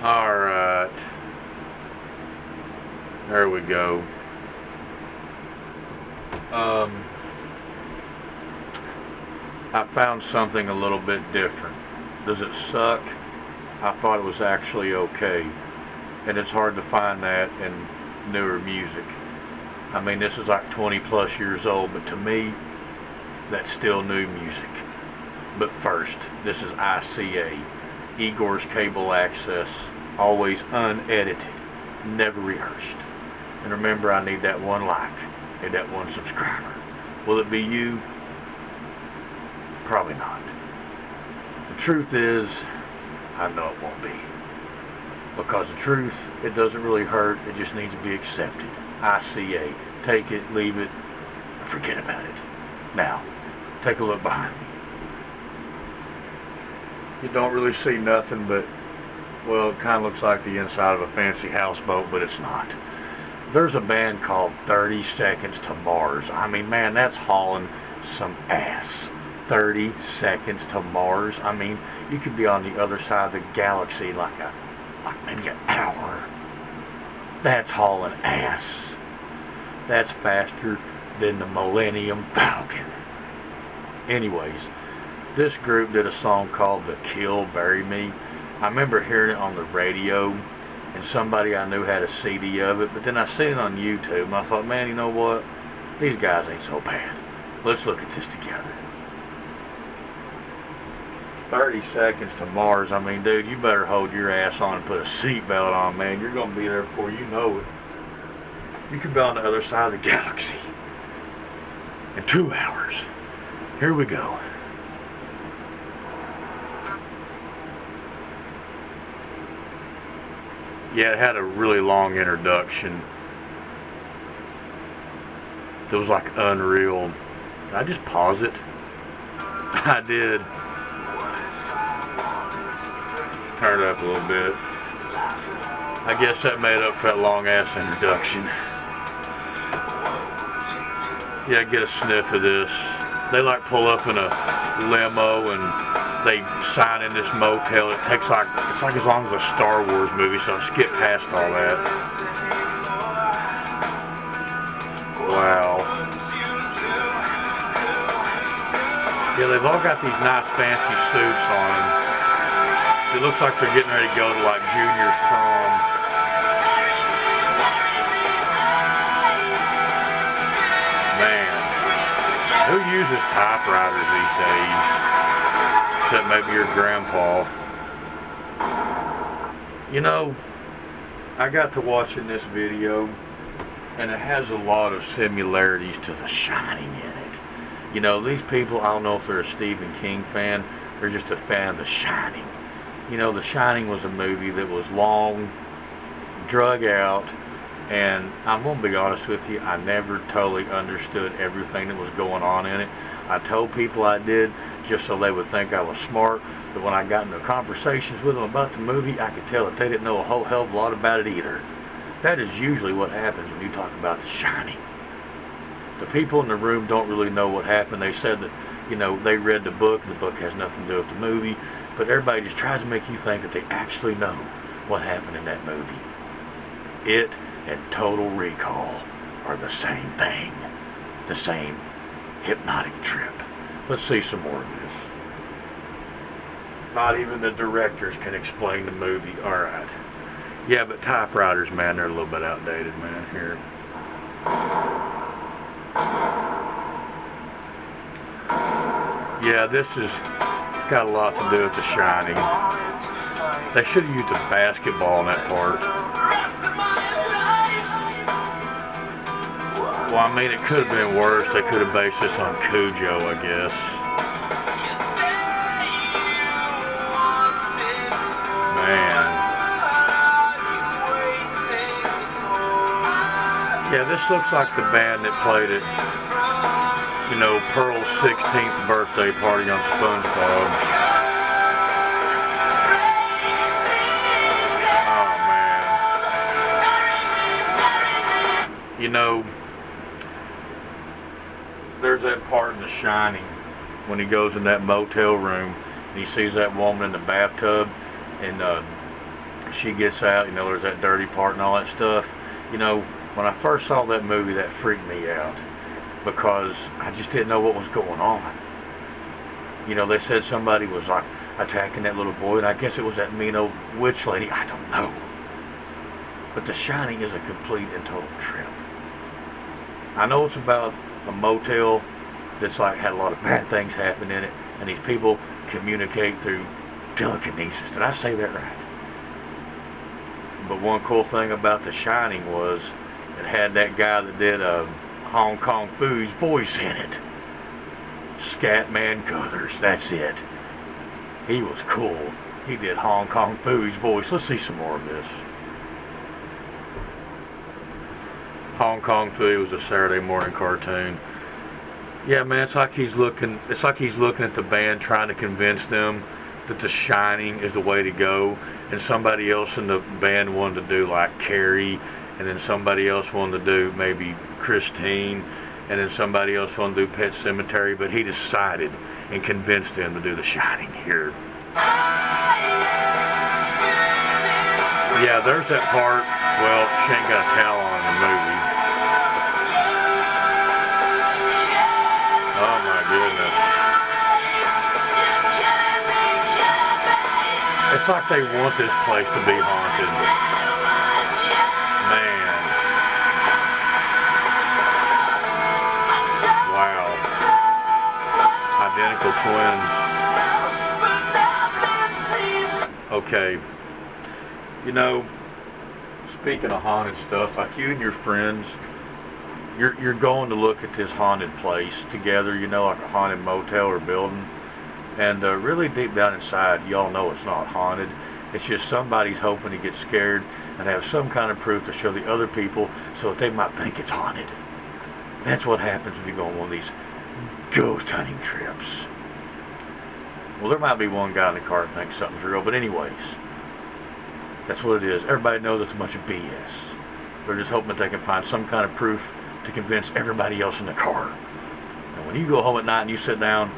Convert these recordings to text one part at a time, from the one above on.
Alright. There we go. I found something a little bit different. Does it suck? I thought it was actually okay. And it's hard to find that in newer music. I mean, this is like 20 plus years old, but to me, that's still new music. But first, this is ICA, Igor's Cable Access, always unedited, never rehearsed. And remember, I need that one like and that one subscriber. Will it be you? Probably not. The truth is, I know it won't be. Because the truth, it doesn't really hurt, it just needs to be accepted. ICA, take it, leave it, forget about it. Now, take a look behind me. You don't really see nothing but, well, it kind of looks like the inside of a fancy houseboat, but it's not. There's a band called 30 Seconds to Mars. I mean, man, that's hauling some ass. 30 Seconds to Mars. I mean, you could be on the other side of the galaxy like maybe an hour. That's hauling ass. That's faster than the Millennium Falcon. Anyways, this group did a song called The Kill Bury Me. I remember hearing it on the radio, and somebody I knew had a CD of it, but then I seen it on YouTube, and I thought, man, you know what? These guys ain't so bad. Let's look at this together. 30 Seconds to Mars. I mean, dude, you better hold your ass on and put a seatbelt on, man. You're going to be there before you know it. You could be on the other side of the galaxy in 2 hours. Here we go. Yeah, it had a really long introduction. It was like unreal. Did I just pause it? I did. Turn it up a little bit. I guess that made up for that long ass introduction. Yeah, get a sniff of this. They like pull up in a limo and they sign in this motel. It takes like, it's like as long as a Star Wars movie, so I'll skip past all that. Wow. Yeah, they've all got these nice fancy suits on. It looks like they're getting ready to go to like junior's prom. Man, who uses typewriters these days? Except maybe your grandpa. You know, I got to watching this video, and it has a lot of similarities to The Shining in it. You know, these people, I don't know if they're a Stephen King fan or just a fan of The Shining. You know, The Shining was a movie that was long, drug out, and I'm going to be honest with you, I never totally understood everything that was going on in it. I told people I did just so they would think I was smart, but when I got into conversations with them about the movie, I could tell that they didn't know a whole hell of a lot about it either. That is usually what happens when you talk about The Shining. The people in the room don't really know what happened. They said that, you know, they read the book, and the book has nothing to do with the movie, but everybody just tries to make you think that they actually know what happened in that movie. It and Total Recall are the same thing. The same hypnotic trip. Let's see some more of this. Not even the directors can explain the movie. Alright. Yeah, but typewriters, man, they're a little bit outdated, man, here. Yeah, this has got a lot to do with The Shining. They should have used a basketball in that part. Well, I mean, it could have been worse. They could have based this on Cujo, I guess. Man. Yeah, this looks like the band that played it. You know, Pearl's 16th birthday party on SpongeBob. Oh, man. You know, there's that part in The Shining when he goes in that motel room and he sees that woman in the bathtub, and she gets out, there's that dirty part and all that stuff. When I first saw that movie, that freaked me out because I just didn't know what was going on. They said somebody was like attacking that little boy, and I guess it was that mean old witch lady. I don't know. But The Shining is a complete and total trip. I know it's about a motel that's like had a lot of bad things happen in it, and these people communicate through telekinesis. Did I say that right? But one cool thing about The Shining was it had that guy that did Hong Kong Foo's voice in it. Scatman Cuthers, that's it. He was cool. He did Hong Kong Foo's voice. Let's see some more of this. Hong Kong Foo was a Saturday morning cartoon. Yeah, man, it's like he's looking at the band, trying to convince them that The Shining is the way to go, and somebody else in the band wanted to do like Carrie, and then somebody else wanted to do maybe Christine, and then somebody else wanted to do Pet Sematary, but he decided and convinced them to do The Shining here. Yeah, there's that part. Well, she ain't got a towel on in the movie. Oh my goodness. It's like they want this place to be haunted. Man. Wow. Identical twins. Okay. Speaking of haunted stuff, like you and your friends, you're going to look at this haunted place together, like a haunted motel or building, and really deep down inside, y'all know it's not haunted. It's just somebody's hoping to get scared and have some kind of proof to show the other people so that they might think it's haunted. That's what happens when you go on one of these ghost hunting trips. Well, there might be one guy in the car that thinks something's real, but anyways, that's what it is. Everybody knows it's a bunch of BS. They're just hoping that they can find some kind of proof to convince everybody else in the car. And when you go home at night and you sit down,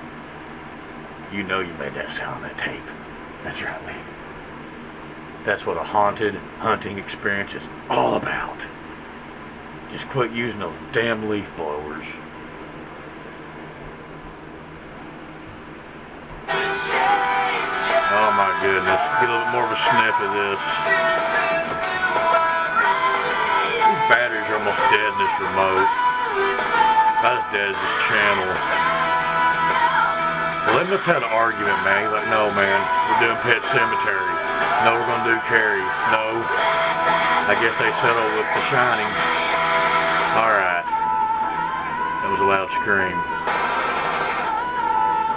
you know you made that sound on that tape. That's right, baby. That's what a haunted hunting experience is all about. Just quit using those damn leaf blowers. Oh my goodness. Get a little bit more of a sniff of this. These batteries are almost dead in this remote. About as dead as this channel. Well, they must have had an argument, man. He's like, no, man, we're doing Pet Sematary. No, we're going to do Carrie. No. I guess they settled with The Shining. Alright. That was a loud scream.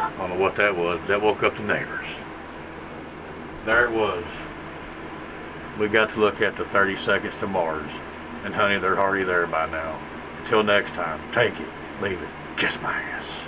I don't know what that was. That woke up the neighbors. There it was. We got to look at the 30 Seconds to Mars. And honey, they're already there by now. Until next time, take it, leave it, kiss my ass.